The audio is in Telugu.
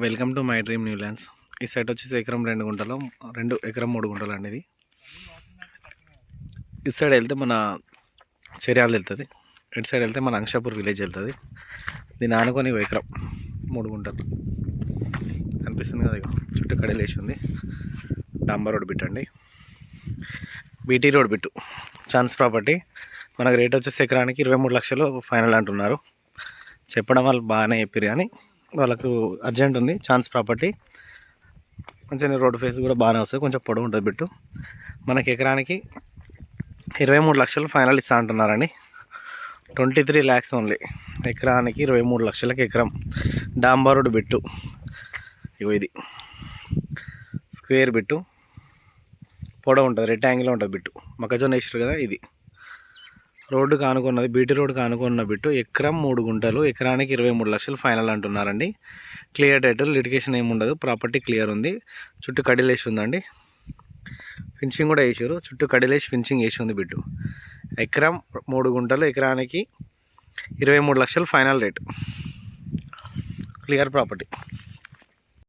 Welcome to my dream new lands. ఈ సైట్ వచ్చేసి ఎకరం 2 గుంటలు, 2 ఎకరం 3 గుంటలు అనేది. ఈ సైడ్ వెళ్తే మన చెర్యాలు వెళ్తుంది, ఇటు సైడ్ వెళ్తే మన అంక్షాపూర్ విలేజ్ వెళ్తుంది. దీన్ని ఆనుకొని ఎకరం 3 గుంటలు కనిపిస్తుంది కదా, చుట్టూ కడలు వేసి ఉంది. డాంబర్ రోడ్ బిట్ అండి, BT road bit. Chance property. మనకు రేట్ వచ్చేసి ఎకరానికి 23 లక్షలు ఫైనల్ అంటున్నారు. చెప్పడం వాళ్ళు బాగానే చెప్పారు, కానీ వాళ్ళకు అర్జెంట్ ఉంది. ఛాన్స్ ప్రాపర్టీ కొంచెం రోడ్ ఫేస్ కూడా బాగానే వస్తుంది, కొంచెం పొడవు ఉంటుంది బిట్టు. మనకి ఎకరానికి 23 లక్షలు ఫైనల్ ఇస్తా అంటున్నారండి. 23 lakhs ఓన్లీ. ఎకరానికి 23 లక్షలకి ఎకరం. డాంబర్ రోడ్ బిట్టు. ఇగో ఇది స్క్వేర్ బిట్టు, పొడవు ఉంటుంది, రెక్టాంగిల్ ఉంటుంది బిట్టు. మొక్కజొన్న వేసారు కదా, ఇది రోడ్డుకు ఆనుకున్నది, బీటీ రోడ్డుకు ఆనుకున్న బిట్టు. ఎకరం 3 గుంటలు, ఎకరానికి 23 లక్షలు ఫైనల్ అంటున్నారండి. క్లియర్ టైటిల్, లిటిగేషన్ ఏమి ఉండదు, ప్రాపర్టీ క్లియర్ ఉంది. చుట్టూ కడిలేసి ఉందండి, ఫినిషింగ్ కూడా వేసారు. చుట్టూ కడిలేసి ఫినిషింగ్ వేసి ఉంది బిట్టు. ఎకరం 3 గుంటలు, ఎకరానికి 23 లక్షలు ఫైనల్ రేటు. Clear property.